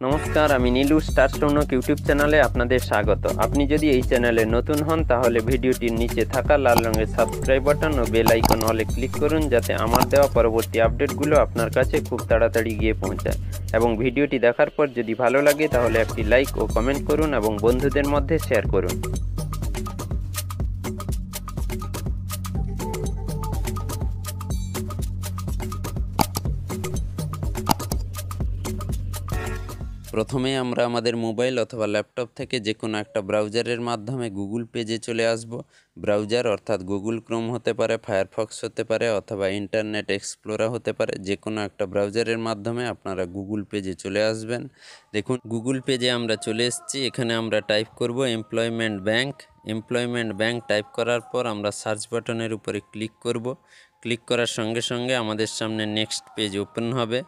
নমস্কার, আমি Nilu star Sounak YouTube চ্যানেলে আপনাদের স্বাগত। আপনি যদি এই চ্যানেলে নতুন হন তাহলে ভিডিওটির নিচে থাকা লাল রঙের subscribe button oh bell icon অলে ক্লিক করুন, যাতে আমার দেওয়া পরবর্তী আপডেটগুলো আপনার কাছে খুব তাড়াতাড়ি গিয়ে পৌঁছায়। এবং ভিডিওটি দেখার পর যদি ভালো লাগে তাহলে একটি লাইক ও কমেন্ট করুন এবং বন্ধুদের মধ্যে শেয়ার করুন। প্রথমে আমরা আমাদের মোবাইল অথবা ল্যাপটপ থেকে যে কোনো একটা ব্রাউজারের মাধ্যমে গুগল পেজে চলে আসব। ব্রাউজার অর্থাৎ গুগল ক্রোম হতে পারে, ফায়ারফক্স হতে পারে অথবা ইন্টারনেট এক্সপ্লোরার হতে পারে। যে কোনো একটা ব্রাউজারের মাধ্যমে আপনারা গুগল পেজে চলে আসবেন। দেখুন গুগল পেজে আমরা চলে এসেছি। এখানে আমরা টাইপ করব employment bank. Employment bank type করার পর আমরা সার্চ বাটনের উপরে ক্লিক করব। ক্লিক করার সঙ্গে সঙ্গে আমাদের সামনে নেক্সট পেজ ওপেন হবে,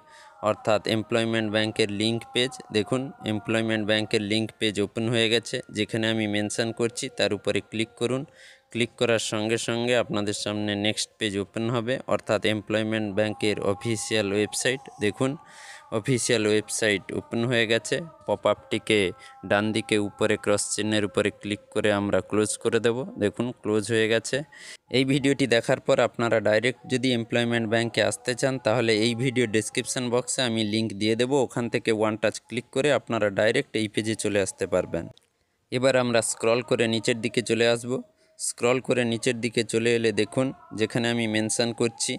অর্থাৎ এমপ্লয়মেন্ট ব্যাংকের লিঙ্ক পেজ। দেখুন এমপ্লয়মেন্ট ব্যাংকের লিঙ্ক পেজ ওপেন হয়ে গেছে। যেখানে আমি মেনশন করছি তার উপরে ক্লিক করুন। ক্লিক করার সঙ্গে সঙ্গে আপনাদের সামনে নেক্সট পেজ ওপেন হবে, অর্থাৎ এমপ্লয়মেন্ট ব্যাংকের অফিসিয়াল ওয়েবসাইট। দেখুন অফিসিয়াল ওয়েবসাইট ওপেন হয়ে গেছে। পপ আপটিকে ডান দিকে উপরে ক্রস চিহ্নের উপরে ক্লিক করে আমরা ক্লোজ করে দেব। দেখুন ক্লোজ হয়ে গেছে। এই ভিডিওটি দেখার পর আপনারা ডাইরেক্ট যদি এমপ্লয়মেন্ট ব্যাংকে আসতে চান তাহলে এই ভিডিও ডেসক্রিপশন বক্সে আমি লিঙ্ক দিয়ে দেবো। ওখান থেকে ওয়ান টাচ ক্লিক করে আপনারা ডাইরেক্ট এই পেজে চলে আসতে পারবেন। এবার আমরা স্ক্রল করে নিচের দিকে চলে আসব। স্ক্রল করে নিচের দিকে চলে এলে দেখুন যেখানে আমি মেনশন করছি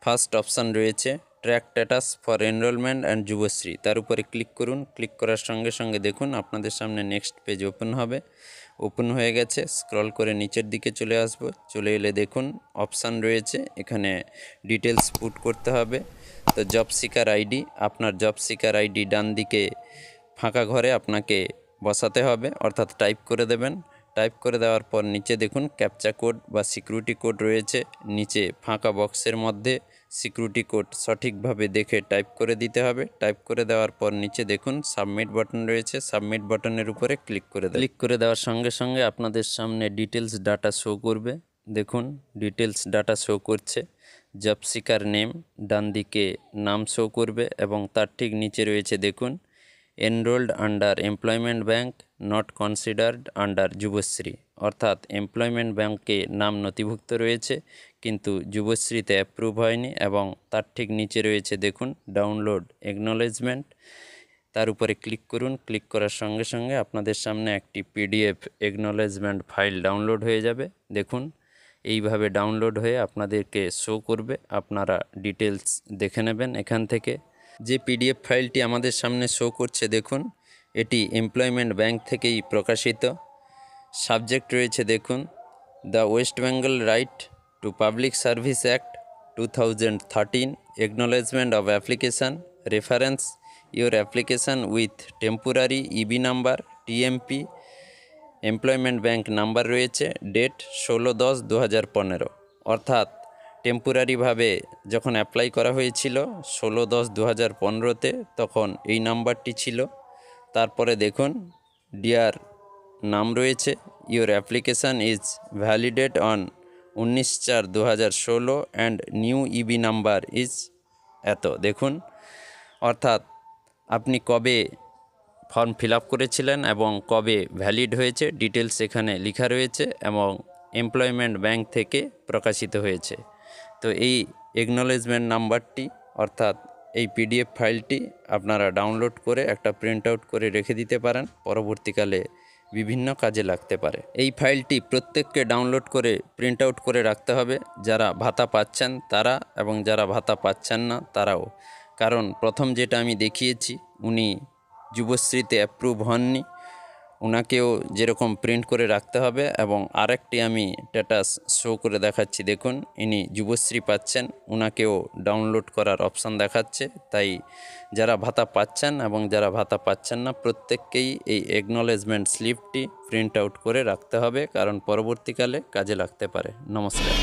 ফার্স্ট অপশান রয়েছে track status for enrolment and Yuvashree, তার উপরে ক্লিক করুন। ক্লিক করার সঙ্গে সঙ্গে দেখুন আপনাদের সামনে নেক্সট পেজ ওপেন হবে। ওপেন হয়ে গেছে। স্ক্রল করে নিচের দিকে চলে আসব। চলে এলে দেখুন অপশান রয়েছে, এখানে ডিটেলস পুট করতে হবে। তো জব সিকার আইডি, আপনার জব সিকার আইডি ডান দিকে ফাঁকা ঘরে আপনাকে বসাতে হবে, অর্থাৎ টাইপ করে দেবেন। টাইপ করে দেওয়ার পর নিচে দেখুন ক্যাপচা কোড বা সিকিউরিটি কোড রয়েছে। নিচে ফাঁকা বক্সের মধ্যে সিকিউরিটি কোড সঠিকভাবে দেখে টাইপ করে দিতে হবে। টাইপ করে দেওয়ার পর নিচে দেখুন সাবমিট বাটন রয়েছে। সাবমিট বাটনের উপরে ক্লিক করে দেবেন। ক্লিক করে দেওয়ার সঙ্গে সঙ্গে আপনাদের সামনে ডিটেলস ডাটা শো করবে। দেখুন ডিটেলস ডাটা শো করছে। জব সিকার নেম ডান দিকে নাম শো করবে এবং তার ঠিক নিচে রয়েছে দেখুন enrolled under employment bank not considered under Yuvashree, অর্থাৎ এমপ্লয়মেন্ট ব্যাংকে নাম নথিভুক্ত রয়েছে কিন্তু যুবশ্রীতে অ্যাপ্রুভ হয়নি। এবং তার ঠিক নিচে রয়েছে দেখুন ডাউনলোড একনলেজমেন্ট, তার উপরে ক্লিক করুন। ক্লিক করার সঙ্গে সঙ্গে আপনাদের সামনে একটি পিডিএফ একনলেজমেন্ট ফাইল ডাউনলোড হয়ে যাবে। দেখুন এইভাবে ডাউনলোড হয়ে আপনাদেরকে শো করবে। আপনারা ডিটেলস দেখে নেবেন এখান থেকে। যে পিডিএফ ফাইলটি আমাদের সামনে শো করছে দেখুন এটি এমপ্লয়মেন্ট ব্যাংক থেকেই প্রকাশিত। সাবজেক্ট রয়েছে দেখুন the West Bengal right to public service act 2013 acknowledgement of application reference your application with temporary EB number TMP. Employment bank number রয়েছে, ডেট 16/10/2015, অর্থাৎ টেম্পোরারিভাবে যখন অ্যাপ্লাই করা হয়েছিল 16/10/2015-তে তখন এই নাম্বারটি ছিল। তারপরে দেখুন ডিয়ার নাম রয়েছে, your application is validate on 19/4/2016 and new EB number is এত। দেখুন অর্থাৎ আপনি কবে ফর্ম ফিল আপ করেছিলেন এবং কবে ভ্যালিড হয়েছে ডিটেলস এখানে লেখা রয়েছে এবং এমপ্লয়মেন্ট ব্যাংক থেকে প্রকাশিত হয়েছে। তো এই একনলেজমেন্ট নাম্বারটি অর্থাৎ এই পিডিএফ ফাইলটি আপনারা ডাউনলোড করে একটা প্রিন্ট আউট করে রেখে দিতে পারেন, পরবর্তীকালে বিভিন্ন কাজে লাগতে পারে। এই ফাইলটি প্রত্যেককে ডাউনলোড করে প্রিন্ট আউট করে রাখতে হবে, যারা ভাতা পাচ্ছেন তারা এবং যারা ভাতা পাচ্ছেন না তারাও। কারণ প্রথম যেটা আমি দেখিয়েছি উনি যুবশ্রীতে অ্যাপ্রুভ হননি, ওনাকেও যেরকম প্রিন্ট করে রাখতে হবে। এবং আরেকটি আমি স্ট্যাটাস শো করে দেখাচ্ছি দেখুন ইনি যুবশ্রী পাচ্ছেন, ওনাকেও ডাউনলোড করার অপশান দেখাচ্ছে। তাই যারা ভাতা পাচ্ছেন এবং যারা ভাতা পাচ্ছেন না প্রত্যেককেই এই একনলেজমেন্ট স্লিপটি প্রিন্ট আউট করে রাখতে হবে, কারণ পরবর্তীকালে কাজে লাগতে পারে। নমস্কার।